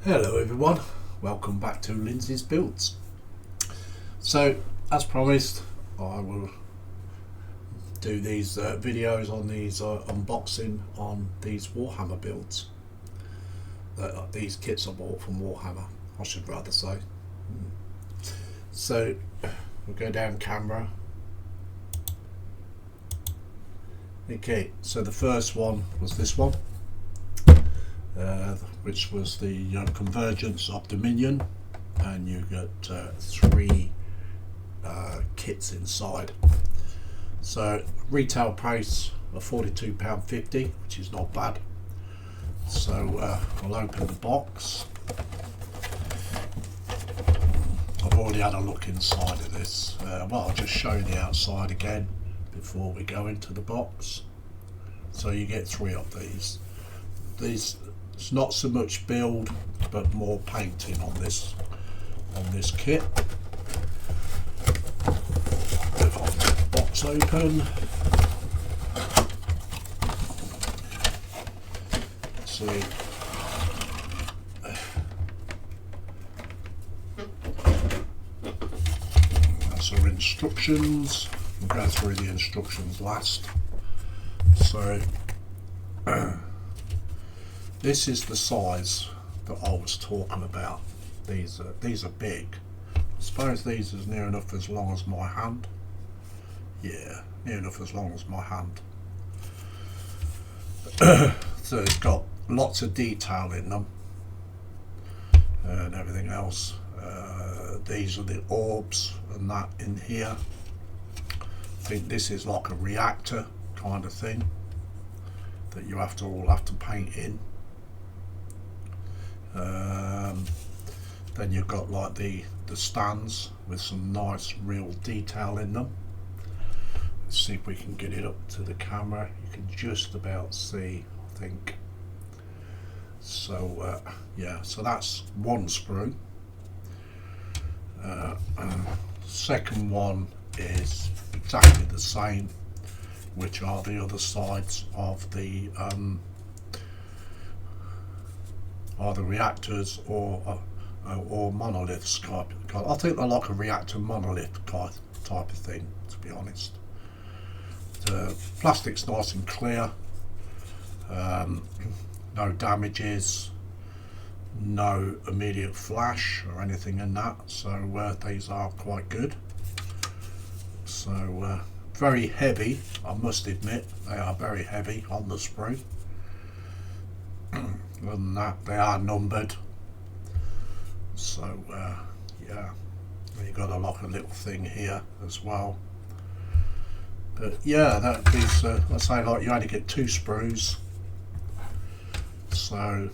Hello everyone, welcome back to Lindsay's Builds. So as promised, I will do these videos on these unboxing on these Warhammer builds. These kits I bought from Warhammer, I should rather say. So we'll go down camera. Okay, so the first one was this one. Which was the Convergence of Dominion, and you get three kits inside. So retail price of £42.50, which is not bad. So I'll open the box. I've already had a look inside of this. Well, I'll just show you the outside again before we go into the box. So you get three of these. It's not so much build, but more painting on this kit. If I get the box open, see, that's our instructions. We'll go through the instructions last. So. This is the size that I was talking about. These are big. I suppose these is near enough as long as my hand. Yeah, near enough as long as my hand. So it's got lots of detail in them and everything else. These are the orbs and that in here. I think this is like a reactor kind of thing that you all have to paint in. Then you've got like the stands with some nice real detail in them. Let's see if we can get it up to the camera. You can just about see, I think. So yeah, so that's one sprue. Second one is exactly the same, which are the other sides of the either reactors or monoliths type. I think they're like a reactor monolith type of thing, to be honest. The plastic's nice and clear, no damages, no immediate flash or anything in that, so these are quite good. So very heavy, I must admit, they are very heavy on the sprue. Other than that, they are numbered. So yeah, you got like a little thing here as well. But yeah, that is I say, like, you only get two sprues. So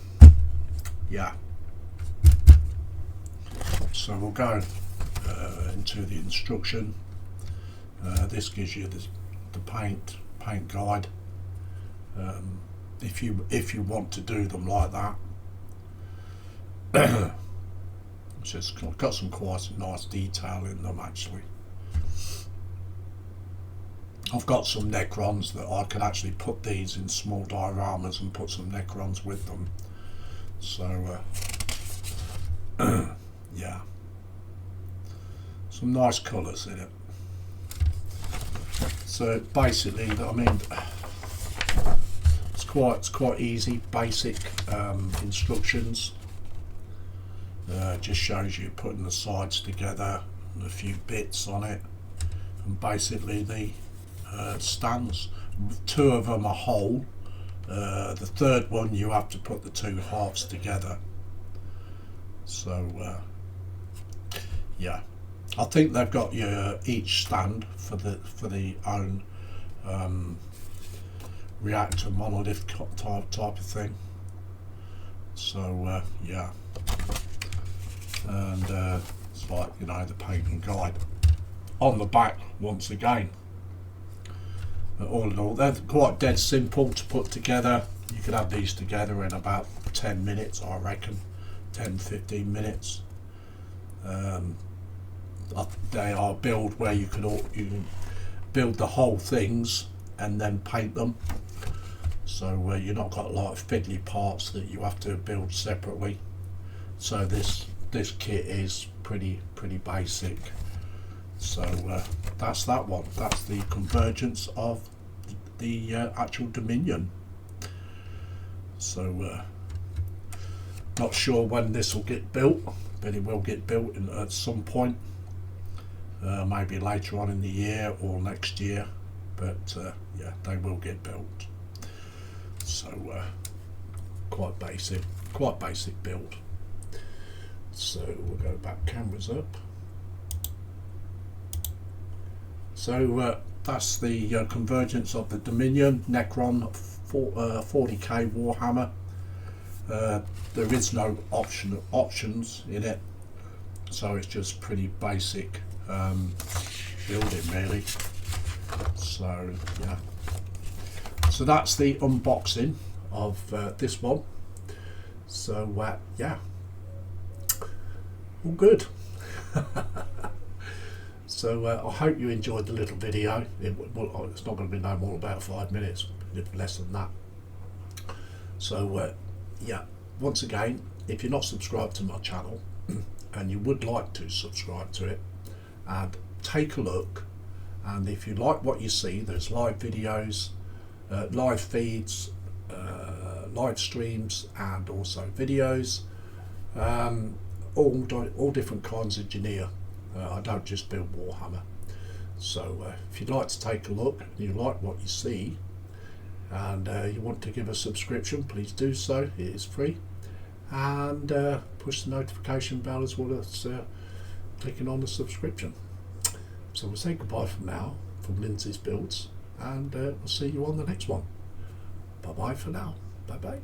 yeah. So we'll go into the instruction. This gives you the paint guide. If you want to do them like that. It's just got some quite nice detail in them actually. I've got some Necrons that I can actually put these in small dioramas and put some Necrons with them. So yeah, some nice colours in it. So basically, I mean, it's quite easy, basic instructions. Just shows you putting the sides together and a few bits on it, and basically the stands. Two of them are whole. The third one you have to put the two halves together. So yeah, I think they've got each stand for the own reactor monolith type of thing. So yeah, and it's like, you know, the painting guide on the back once again. But all in all, they're quite dead simple to put together. You could have these together in about 10 minutes, I reckon, 10-15 minutes. They are built where you can build the whole things and then paint them. So you've not got a lot of fiddly parts that you have to build separately. So this kit is pretty basic. So that's that one. That's the Convergence of the actual Dominion. So not sure when this will get built, but it will get built at some point. Maybe later on in the year or next year, but yeah, they will get built. So quite basic build. So we'll go back, cameras up. So that's the Convergence of the Dominion Necron 40k Warhammer. There is no options in it, so it's just pretty basic building really. So yeah, so that's the unboxing of this one. So yeah, all good. So I hope you enjoyed the little video. It's not going to be no more about 5 minutes, less than that. So yeah, once again, if you're not subscribed to my channel and you would like to subscribe to it, and take a look, and if you like what you see, there's live videos, live feeds, live streams, and also videos, all different kinds of gear. I don't just build Warhammer. So if you'd like to take a look, and you like what you see, and you want to give a subscription, please do so. It is free, and push the notification bell as well as clicking on the subscription. So we'll say goodbye for now from Lindsay's Builds, and we'll see you on the next one. Bye bye for now. Bye bye.